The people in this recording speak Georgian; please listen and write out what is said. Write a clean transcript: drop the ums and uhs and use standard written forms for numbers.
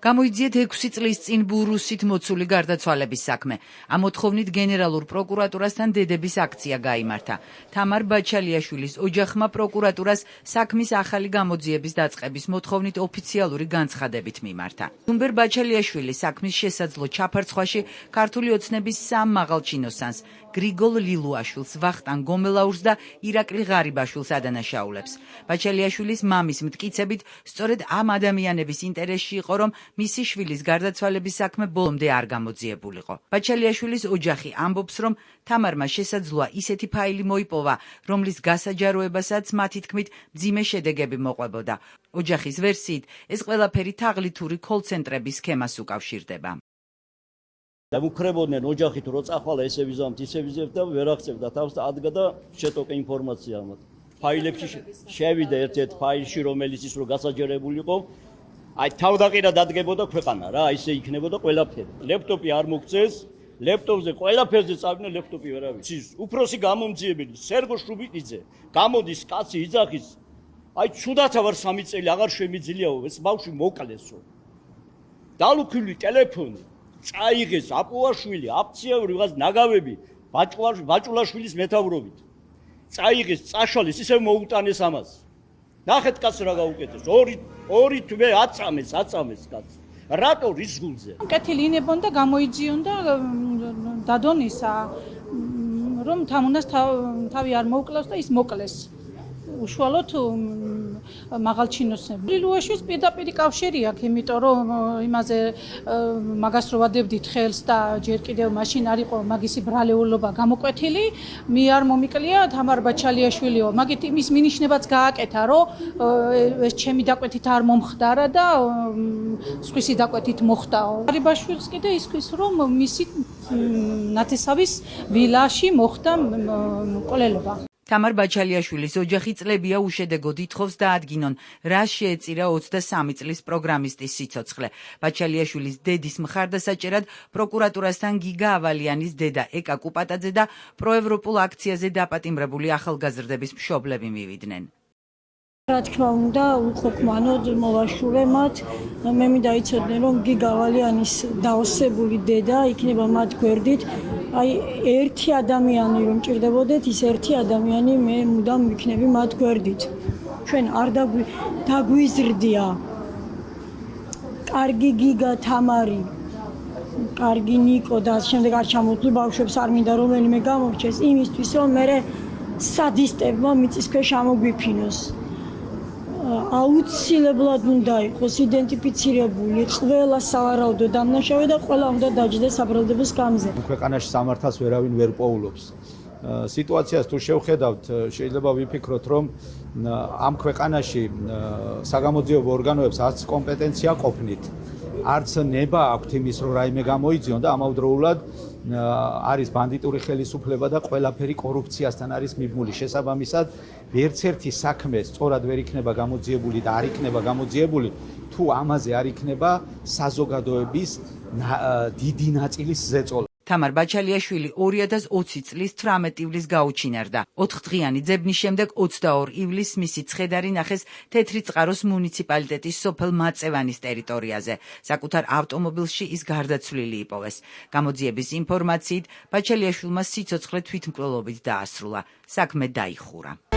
გამოიძიეთ 6 წლის წინ ბურუსით მოცული გარდაცვალების საქმე. ამ მოთხოვნით გენერალურ პროკურატურასთან დედების აქცია გაიმართა. თამარ ბაჩალიაშვილის ოჯახმა პროკურატურას საქმის ახალი გამოძიების დაწყების მოთხოვნით ოფიციალური განცხადებით მიმართა. თუმბერ ბაჩალიაშვილის საქმის შესაძლო ჩაფარცხვაში ქართული ოცნების სამ მაღალჩინოსანს გრიგოლ ლილუაშვილს, ვახტანგ გომელაურს და ირაკლი ღარიბაშვილს ადანაშაულებს. ბაჩალიაშვილის მამის მტკიცებით, სწორედ ამ ადამიანების ინტერესში იყო, რომ მისი შვილის გარდაცვალების საქმე ბოლომდე არ გამოძიებულიყო. ბაჩალიაშვილის ოჯახი ამბობს, რომ თამარმა შესაძლოა ისეთი ფაილი მოიპოვა, რომლის გასაჯაროებასაც მათი თქმით მძიმე შედეგები მოყვებოდა. ოჯახის ვერსიით, ეს ყველაფერი თაღლითური კოლ-ცენტრების სქემას უკავშირდება. დამუქრებოდნენ ოჯახი თუ რო წახვალა ესე ვიზამთ ისე ვიზებთ და ვერ აღწევდა თავს და ადგა და შეტოკე ინფორმაცია ამათ. ფაილებში შევიდა ერთ-ერთ ფაილში, რომელიც ის რო გასაჯერებულიყო, აი თავდაყირა დადგებოდა ქვეყანა რა, ისე იქნებოდა ყველაფერი. ლეპტოპი არ მოგწეს, ლეპტოპზე ყველაფერზე წავიდნენ, ლეპტოპი ვერ ავიცი. უფროსი გამომძიებელი სერგო შუბიკიძე გამოდის კაცი იძახის. აი ცუდათა ვარ 3 წელი აღარ შემიძლიაო ეს ბავშვი მოკლესო. დალუქილი ტელეფონი წაიღეს აპუაშვილი, აფციაური ვიღაც ნაგავები ბაჭულაშვილის მეთაურობით. წაიღეს, წაშალეს, ისევ მოუტანეს ამას. ნახეთ კაც რა გაუკეთეს. ორი თვე აწამეს კაც. რატო რის გულზე? კეთილი ინებონ და გამოიძიონ და დადონისა, რომ თამუნას თავი არ მოუკლავს და ის მოკლეს. უშუალოდ მაღალჩინოსნები. ლილუაშვილს პირდაპირ კავშირი აქვს, იმიტომ რომ იმაზე მაგას რო ვადებდით ხელს და ჯერ კიდევ მაშინ არ იყო მაგისი ბრალეულობა გამოკვეთილი, მე არ მომიკლია თამარ ბაჩალიაშვილიო, მაგით იმის მინიშნებაც გააკეთა, რომ ეს ჩემი დაკვეთით არ მომხდარა და სხვისი დაკვეთით მოხდაო. ღარიბაშვილს კიდე ისქვის, რომ მისი ნათესავის ვილაში მოხდა მკვლელობა. თამარ ბაჩალიაშვილის ოჯახი წლებია უშედეგოდ ითხოვს დაადგინონ, რა შეეწირა 23 წლის პროგრამისტის სიცოცხლე. ბაჩალიაშვილის დედის მხარდასაჭერად პროკურატურასთან გიგა ავალიანის დედა ეკა კუპატაძე და პროევროპულ აქციაზე დაპატიმრებული ახალგაზრდების მშობლები მივიდნენ. რა თქმა უნდა, უხოქმანოდ მოვაშურე მათ. მე მინდა იცოდნენ, რომ გიგა ავალიანის დაოსებული დედა იქნება მათ გვერდით. აი ერთი ადამიანი რომ ჭირდებოდეთ, ის ერთი ადამიანი მე მუდამ ვიქნები მათ გვერდით. ჩვენ არ დაგვიზრდია. კარგი გიგა თამარი, კარგი ნიკო და შემდეგ არ ჩამოვთვლი ბავშვებს არ მინდა რომელიმე გამორჩეს იმისთვის, რომ მე სადისტებმა მიწისქვეშ ამოგვიფინოს. აუცილებლად უნდა იყოს იდენტიფიცირებული ყველა სავარაუდო დამნაშავე და ყველა უნდა დაჯდეს საბრალდებო სკამზე. ქვეყანაში სამართალს ვერავინ ვერ პოულობს. სიტუაციას თუ შევხედავთ, შეიძლება ვიფიქროთ, რომ ამ ქვეყანაში საგამოძიებო ორგანოებს არც კომპეტენცია ყოფნით, არც ნება აქვთ იმის, რომ რაიმე გამოიძიონ და ამავდროულად არის ბანდიტური ხელისუფლება და ყველაფერი კორუფციასთან არის მიბმული. შესაბამისად, ერთ-ერთი საქმე სწორად ვერ იქნება გამოძიებული და არ იქნება გამოძიებული, თუ ამაზე არ იქნება საზოგადოების დიდი ნაწილის ზეწოლა. თამარ ბაჩალიაშვილი 2020 წლის 18 ივლისს გაუჩინარდა. 4 დღიანი ძებნის შემდეგ 22 ივლისს მისი ცხედარი ნახეს თეთრი წყაროს მუნიციპალიტეტის სოფელ მაწევანის ტერიტორიაზე. საკუთარ ავტომობილში ის გარდაცვლილი იპოვეს. გამოძიების ინფორმაციით, ბაჩალიაშვილმა სიცოცხლე თვითმკვლელობით დაასრულა. საქმე დაიხურა.